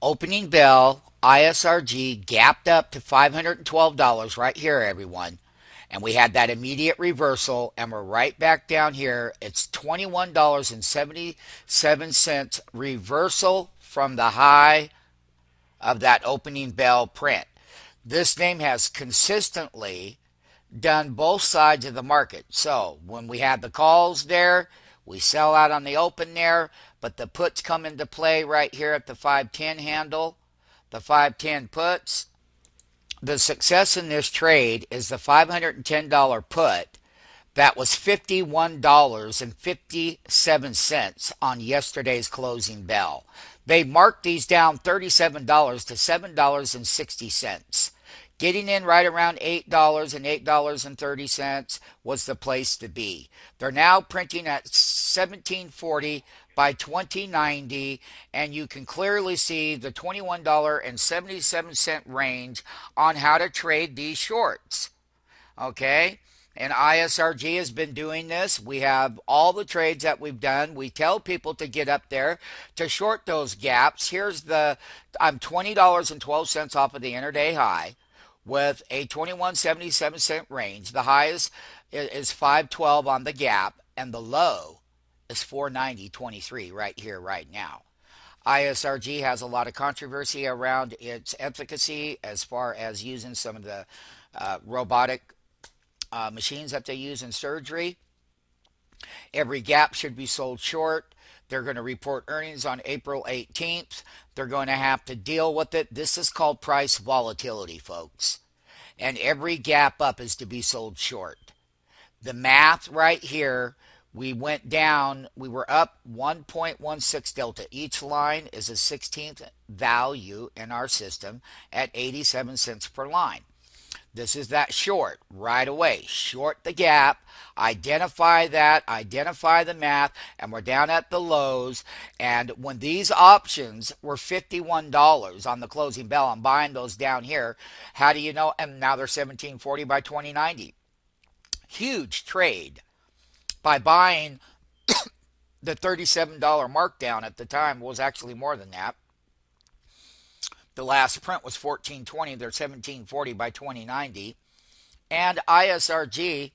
Opening bell, ISRG gapped up to $512 right here, everyone. And we had that immediate reversal, and we're right back down here. It's $21.77 reversal from the high of that opening bell print. This name has consistently done both sides of the market. So when we had the calls there, we sell out on the open there, but the puts come into play right here at the 510 handle, the 510 puts. The success in this trade is the $510 put that was $51.57 on yesterday's closing bell. They marked these down $37 to $7.60. Getting in right around $8 and $8.30 was the place to be. They're now printing at 1740 by 2090, and you can clearly see the $21.77 range on how to trade these shorts. Okay? And ISRG has been doing this. We have all the trades that we've done. We tell people to get up there to short those gaps. I'm $20.12 off of the intraday high with a 21.77 range. The highest is 512 on the gap, and the low is 490.23 right here, right now. ISRG has a lot of controversy around its efficacy as far as using some of the robotic machines that they use in surgery. Every gap should be sold short. They're going to report earnings on April 18th. They're going to have to deal with it. This is called price volatility, folks. And every gap up is to be sold short. The math right here, we went down, we were up 1.16 delta. Each line is a 16th value in our system at 87 cents per line. This is that short right away. Short the gap, identify that, identify the math, and we're down at the lows. And when these options were $51 on the closing bell, I'm buying those down here. How do you know? And now they're 1740 by 2090. Huge trade by buying the $37 markdown at the time. Was actually more than that. The last print was 1420. They're 1740 by 2090. And ISRG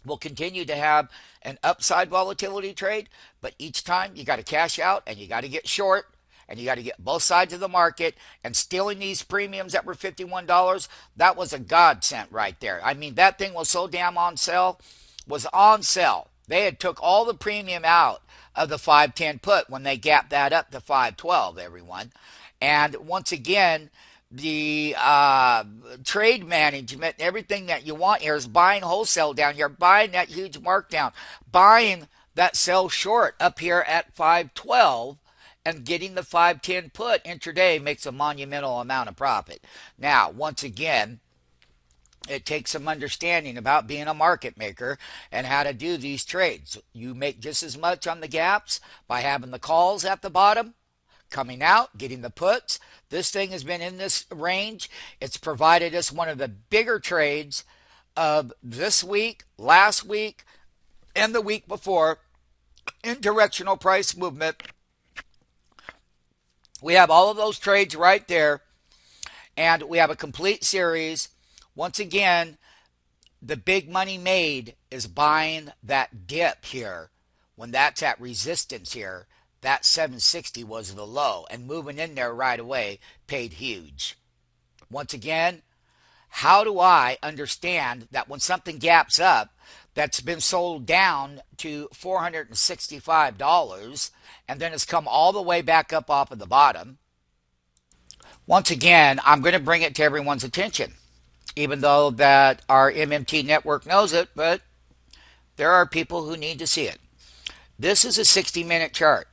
will continue to have an upside volatility trade, but each time you got to cash out and you got to get short and you got to get both sides of the market. And stealing these premiums that were $51, that was a godsend right there. I mean, that thing was so damn on sale, was on sale. They had took all the premium out of the 510 put when they gapped that up to 512, everyone. And once again, the trade management, everything that you want here is buying wholesale down here, buying that huge markdown, buying that sell short up here at 512, and getting the 510 put intraday makes a monumental amount of profit. Now, once again, it takes some understanding about being a market maker and how to do these trades. You make just as much on the gaps by having the calls at the bottom, coming out, getting the puts. This thing has been in this range. It's provided us one of the bigger trades of this week, last week, and the week before in directional price movement. We have all of those trades right there, and we have a complete series. Once again, the big money made is buying that dip here when that's at resistance here. That 760 was the low, and moving in there right away paid huge. Once again, how do I understand that when something gaps up that's been sold down to $465 and then has come all the way back up off of the bottom? Once again, I'm going to bring it to everyone's attention, even though that our MMT network knows it, but there are people who need to see it. This is a 60-minute chart.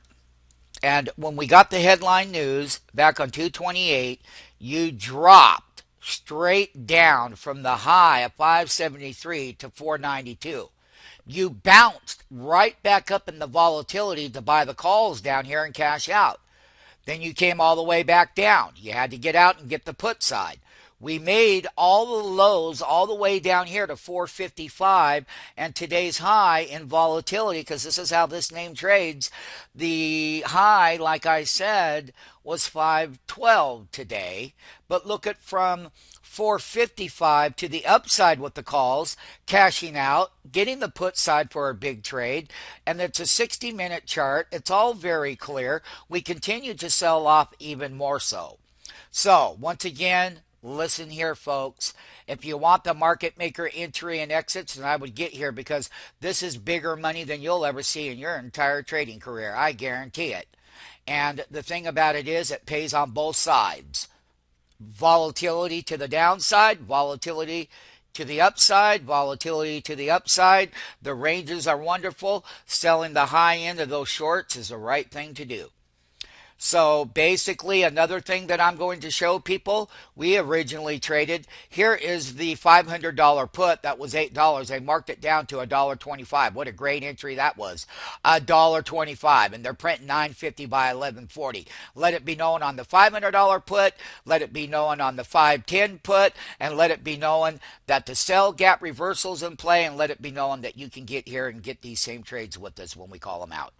And when we got the headline news back on 228, you dropped straight down from the high of 573 to 492. You bounced right back up in the volatility to buy the calls down here and cash out. Then you came all the way back down. You had to get out and get the put side. We made all the lows all the way down here to 455 and today's high in volatility, because this is how this name trades. The high, like I said, was 512 today. But look at from 455 to the upside with the calls, cashing out, getting the put side for a big trade, and it's a 60-minute chart. It's all very clear. We continue to sell off even more so. So, once again, listen here, folks. If you want the market maker entry and exits, then I would get here, because this is bigger money than you'll ever see in your entire trading career. I guarantee it. And the thing about it is, it pays on both sides. Volatility to the downside, volatility to the upside, volatility to the upside. The ranges are wonderful. Selling the high end of those shorts is the right thing to do. So basically, another thing that I'm going to show people, we originally traded, here is the $500 put that was $8. They marked it down to $1.25. What a great entry that was. $1.25, and they're printing 950 by 1140. Let it be known on the $500 put, let it be known on the 510 put, and let it be known that the sell gap reversals in play, and let it be known that you can get here and get these same trades with us when we call them out.